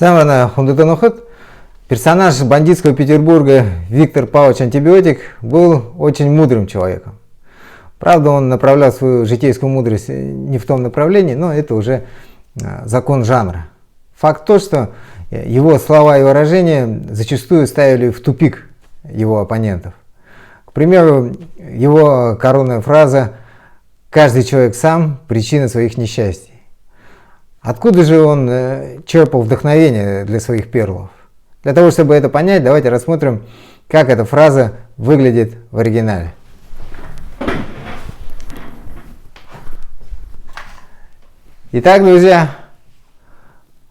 Самое хундутанухот. Персонаж бандитского Петербурга Виктор Павлович Антибиотик был очень мудрым человеком. Правда, он направлял свою житейскую мудрость не в том направлении, но это уже закон жанра. Факт то, что его слова и выражения зачастую ставили в тупик его оппонентов. К примеру, его коронная фраза «Каждый человек сам – причина своих несчастий». Откуда же он черпал вдохновение для своих перлов? Для того, чтобы это понять, давайте рассмотрим, как эта фраза выглядит в оригинале. Итак, друзья,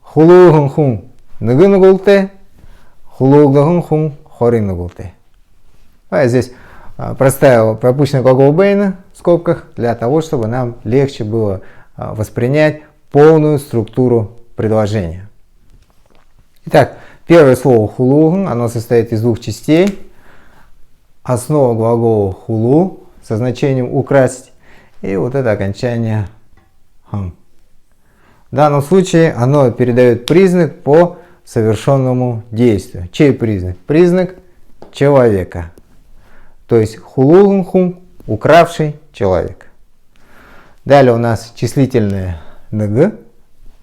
хулугунхун нагунугулте, хулугунхун хоринугулте. Здесь простая пропущенная глагол Бейна в скобках для того, чтобы нам легче было воспринять полную структуру предложения. Итак, первое слово хулугун, оно состоит из двух частей. Основа глагола хулу со значением украсть и вот это окончание хан. В данном случае оно передает признак по совершенному действию. Чей признак? Признак человека. То есть хулугунхун, укравший человек. Далее у нас числительное нг.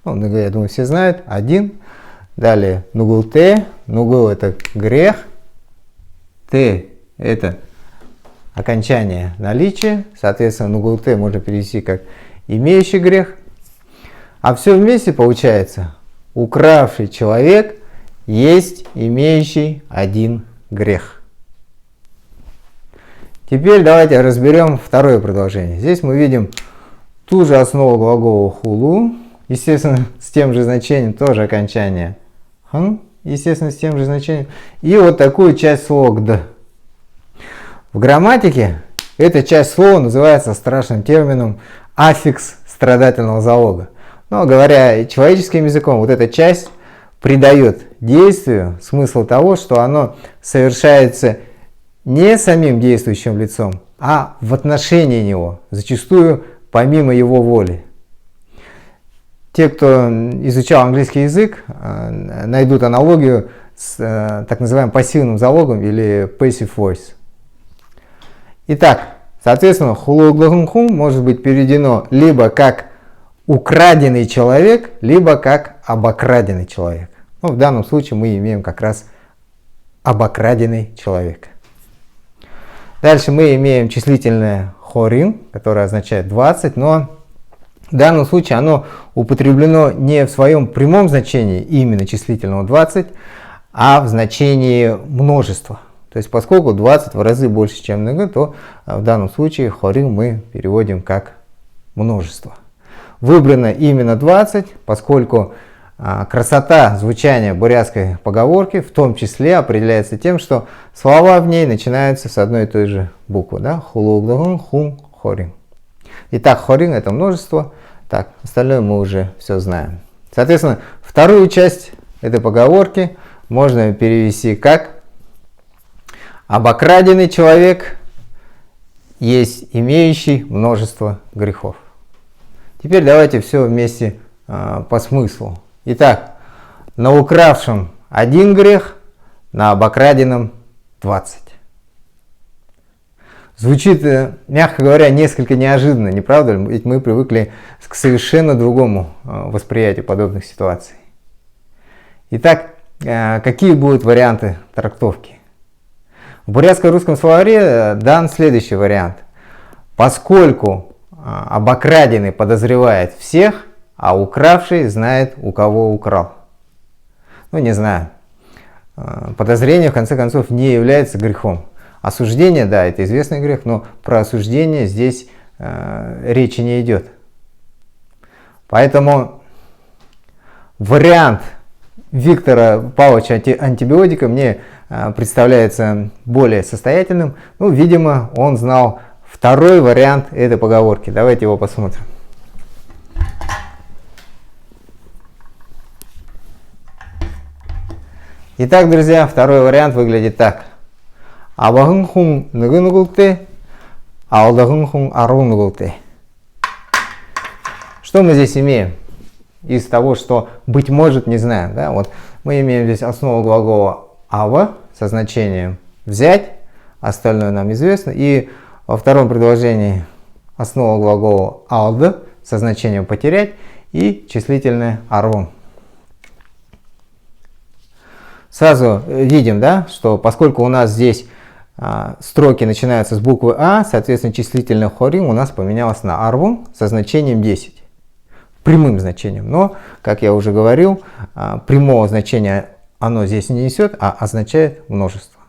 Нг, я думаю, все знают. Один. Далее нугулте. Нугул — это грех. Т — это окончание наличия. Соответственно, нугулте можно перевести как имеющий грех. А все вместе получается: укравший человек есть имеющий один грех. Теперь давайте разберем второе предложение. Здесь мы видим ту же основу глагола хулу, естественно, с тем же значением, тоже окончание хан, естественно, с тем же значением, и вот такую часть слова гд. В грамматике эта часть слова называется страшным термином аффикс страдательного залога. Но говоря человеческим языком, вот эта часть придает действию смысл того, что оно совершается не самим действующим лицом, а в отношении него, зачастую помимо его воли. Те, кто изучал английский язык, найдут аналогию с так называемым пассивным залогом или passive voice. Итак, соответственно, хулуглагунхун может быть переведено либо как украденный человек, либо как обокраденный человек. В данном случае мы имеем как раз обокраденный человек. Дальше мы имеем числительное хорин, которое означает 20, но в данном случае оно употреблено не в своем прямом значении именно числительного 20, а в значении множества. То есть поскольку 20 в разы больше, чем нг, то в данном случае хорин мы переводим как множество. Выбрано именно 20, поскольку красота звучания бурятской поговорки в том числе определяется тем, что слова в ней начинаются с одной и той же буквы. Да? Хулуглагун, хун, хорин. Итак, хорин — это множество. Так, остальное мы уже все знаем. Соответственно, вторую часть этой поговорки можно перевести как обокраденный человек есть имеющий множество грехов. Теперь давайте все вместе по смыслу. Итак, на укравшем один грех, на обокраденном 20. Звучит, мягко говоря, несколько неожиданно, не правда ли? Ведь мы привыкли к совершенно другому восприятию подобных ситуаций. Итак, какие будут варианты трактовки? В бурятско-русском словаре дан следующий вариант. Поскольку обокраденный подозревает всех, а укравший знает, у кого украл. Не знаю. Подозрение, в конце концов, не является грехом. Осуждение, да, это известный грех, но про осуждение здесь речи не идет. Поэтому вариант Виктора Павловича Антибиотика мне представляется более состоятельным. Видимо, он знал второй вариант этой поговорки. Давайте его посмотрим. Итак, друзья, второй вариант выглядит так. Абагунхун нугунугулте, алдагунхун арунгулте. Что мы здесь имеем? из того, что быть может, не знаем. Да? Вот мы имеем здесь основу глагола ава со значением взять, остальное нам известно. И во втором предложении основа глагола алда со значением потерять и числительное арвон. Сразу видим, да, что поскольку у нас здесь строки начинаются с буквы А, соответственно, числительное хорим у нас поменялось на арвун со значением 10. Прямым значением. Но, как я уже говорил, прямого значения оно здесь не несет, а означает множество.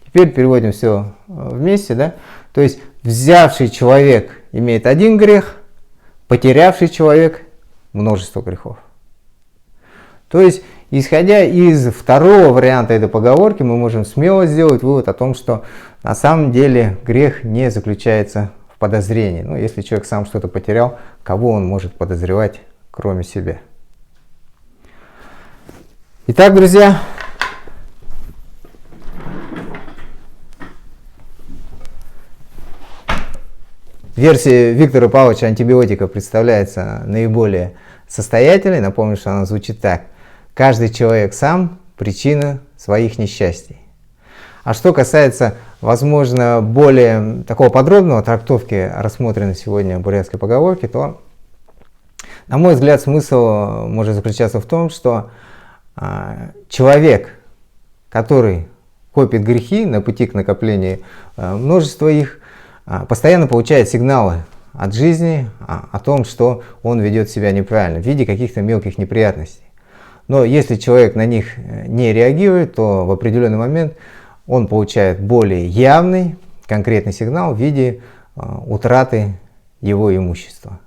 Теперь переводим все вместе. Да? То есть взявший человек имеет один грех, потерявший человек множество грехов. То есть, исходя из второго варианта этой поговорки, мы можем смело сделать вывод о том, что на самом деле грех не заключается в подозрении. Ну, если человек сам что-то потерял, кого он может подозревать, кроме себя? Итак, друзья, версия Виктора Павловича антибиотика представляется наиболее состоятельной. Напомню, что она звучит так. Каждый человек сам причина своих несчастий. А что касается, возможно, более такого подробного трактовки рассмотренной сегодня бурятской поговорки, то, на мой взгляд, смысл может заключаться в том, что человек, который копит грехи на пути к накоплению множества их, постоянно получает сигналы от жизни о том, что он ведет себя неправильно в виде каких-то мелких неприятностей. Но если человек на них не реагирует, то в определенный момент он получает более явный, конкретный сигнал в виде утраты его имущества.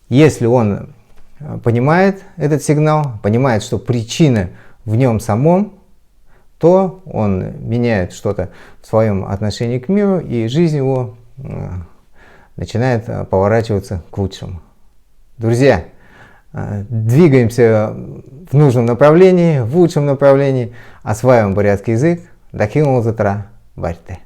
Если он понимает этот сигнал, понимает, что причина в нем самом, то он меняет что-то в своем отношении к миру, и жизнь его начинает поворачиваться к лучшему. Друзья, двигаемся в нужном направлении, в лучшем направлении, осваиваем бурятский язык. Дахин Лозатра Барьте.